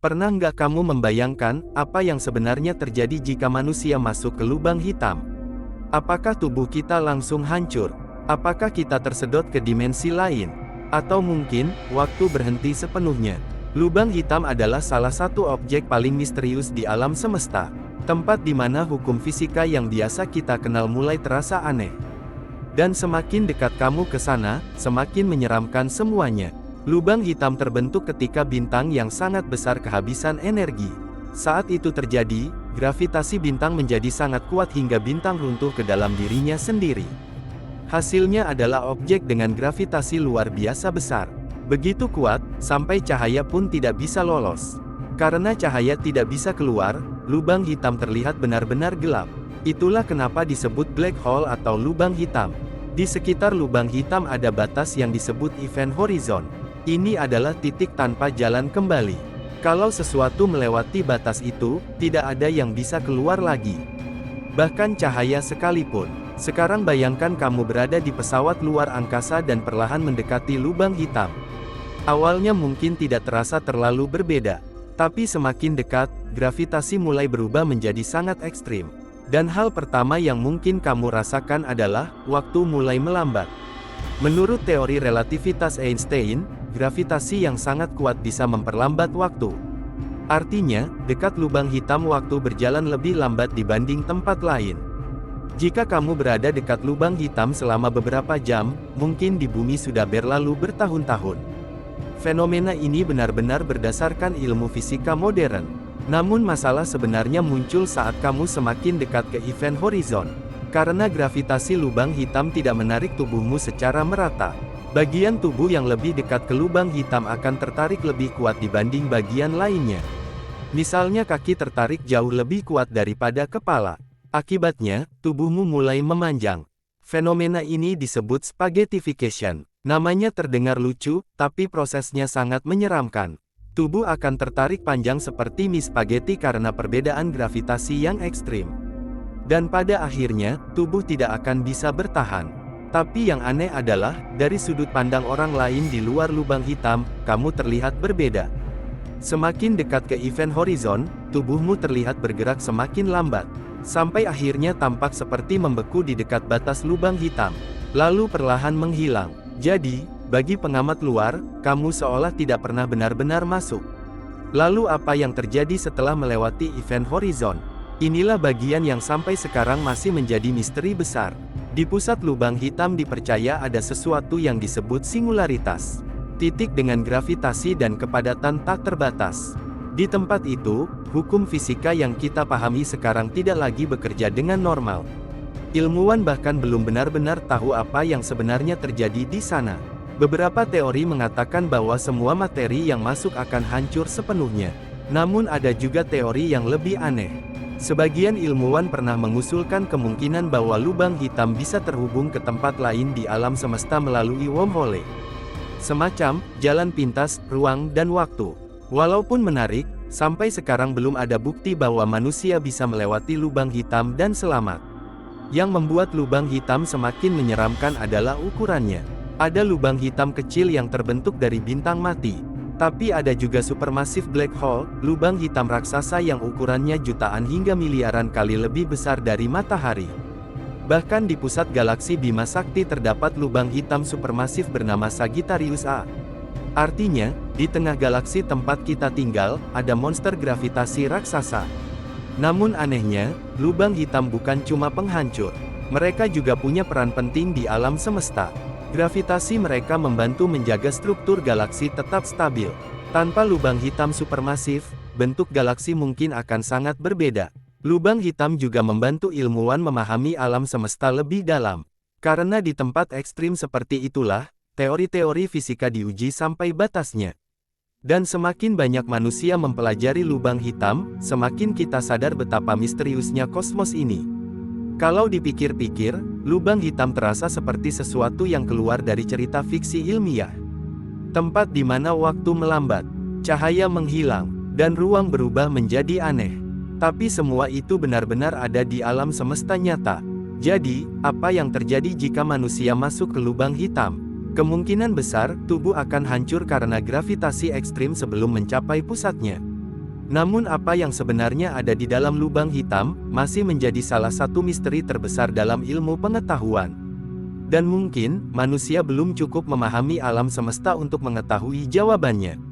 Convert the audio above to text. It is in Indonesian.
Pernah nggak kamu membayangkan apa yang sebenarnya terjadi jika manusia masuk ke lubang hitam? Apakah tubuh kita langsung hancur? Apakah kita tersedot ke dimensi lain? Atau mungkin, waktu berhenti sepenuhnya? Lubang hitam adalah salah satu objek paling misterius di alam semesta. Tempat di mana hukum fisika yang biasa kita kenal mulai terasa aneh. Dan semakin dekat kamu ke sana, semakin menyeramkan semuanya. Lubang hitam terbentuk ketika bintang yang sangat besar kehabisan energi. Saat itu terjadi, gravitasi bintang menjadi sangat kuat hingga bintang runtuh ke dalam dirinya sendiri. Hasilnya adalah objek dengan gravitasi luar biasa besar. Begitu kuat, sampai cahaya pun tidak bisa lolos. Karena cahaya tidak bisa keluar, lubang hitam terlihat benar-benar gelap. Itulah kenapa disebut black hole atau lubang hitam. Di sekitar lubang hitam ada batas yang disebut event horizon. Ini adalah titik tanpa jalan kembali. Kalau sesuatu melewati batas itu, tidak ada yang bisa keluar lagi. Bahkan cahaya sekalipun. Sekarang bayangkan kamu berada di pesawat luar angkasa dan perlahan mendekati lubang hitam. Awalnya mungkin tidak terasa terlalu berbeda. Tapi semakin dekat, gravitasi mulai berubah menjadi sangat ekstrim. Dan hal pertama yang mungkin kamu rasakan adalah, waktu mulai melambat. Menurut teori relativitas Einstein, gravitasi yang sangat kuat bisa memperlambat waktu. Artinya, dekat lubang hitam waktu berjalan lebih lambat dibanding tempat lain. Jika kamu berada dekat lubang hitam selama beberapa jam, mungkin di bumi sudah berlalu bertahun-tahun. Fenomena ini benar-benar berdasarkan ilmu fisika modern. Namun masalah sebenarnya muncul saat kamu semakin dekat ke event horizon. Karena gravitasi lubang hitam tidak menarik tubuhmu secara merata. Bagian tubuh yang lebih dekat ke lubang hitam akan tertarik lebih kuat dibanding bagian lainnya. Misalnya kaki tertarik jauh lebih kuat daripada kepala. Akibatnya, tubuhmu mulai memanjang. Fenomena ini disebut spaghettification. Namanya terdengar lucu, tapi prosesnya sangat menyeramkan. Tubuh akan tertarik panjang seperti mie spaghetti karena perbedaan gravitasi yang ekstrim. Dan pada akhirnya, tubuh tidak akan bisa bertahan. Tapi yang aneh adalah, dari sudut pandang orang lain di luar lubang hitam, kamu terlihat berbeda. Semakin dekat ke event horizon, tubuhmu terlihat bergerak semakin lambat. Sampai akhirnya tampak seperti membeku di dekat batas lubang hitam. Lalu perlahan menghilang. Jadi, bagi pengamat luar, kamu seolah tidak pernah benar-benar masuk. Lalu apa yang terjadi setelah melewati event horizon? Inilah bagian yang sampai sekarang masih menjadi misteri besar. Di pusat lubang hitam dipercaya ada sesuatu yang disebut singularitas. Titik dengan gravitasi dan kepadatan tak terbatas. Di tempat itu, hukum fisika yang kita pahami sekarang tidak lagi bekerja dengan normal. Ilmuwan bahkan belum benar-benar tahu apa yang sebenarnya terjadi di sana. Beberapa teori mengatakan bahwa semua materi yang masuk akan hancur sepenuhnya. Namun ada juga teori yang lebih aneh. Sebagian ilmuwan pernah mengusulkan kemungkinan bahwa lubang hitam bisa terhubung ke tempat lain di alam semesta melalui wormhole. Semacam jalan pintas, ruang, dan waktu. Walaupun menarik, sampai sekarang belum ada bukti bahwa manusia bisa melewati lubang hitam dan selamat. Yang membuat lubang hitam semakin menyeramkan adalah ukurannya. Ada lubang hitam kecil yang terbentuk dari bintang mati. Tapi ada juga supermassive black hole, lubang hitam raksasa yang ukurannya jutaan hingga miliaran kali lebih besar dari matahari. Bahkan di pusat galaksi Bima Sakti terdapat lubang hitam supermassive bernama Sagittarius A. Artinya, di tengah galaksi tempat kita tinggal, ada monster gravitasi raksasa. Namun anehnya, lubang hitam bukan cuma penghancur. Mereka juga punya peran penting di alam semesta. Gravitasi mereka membantu menjaga struktur galaksi tetap stabil. Tanpa lubang hitam supermasif, bentuk galaksi mungkin akan sangat berbeda. Lubang hitam juga membantu ilmuwan memahami alam semesta lebih dalam. Karena di tempat ekstrim seperti itulah, teori-teori fisika diuji sampai batasnya. Dan semakin banyak manusia mempelajari lubang hitam, semakin kita sadar betapa misteriusnya kosmos ini. Kalau dipikir-pikir, lubang hitam terasa seperti sesuatu yang keluar dari cerita fiksi ilmiah. Tempat di mana waktu melambat, cahaya menghilang, dan ruang berubah menjadi aneh. Tapi semua itu benar-benar ada di alam semesta nyata. Jadi, apa yang terjadi jika manusia masuk ke lubang hitam? Kemungkinan besar, tubuh akan hancur karena gravitasi ekstrim sebelum mencapai pusatnya. Namun apa yang sebenarnya ada di dalam lubang hitam, masih menjadi salah satu misteri terbesar dalam ilmu pengetahuan. Dan mungkin, manusia belum cukup memahami alam semesta untuk mengetahui jawabannya.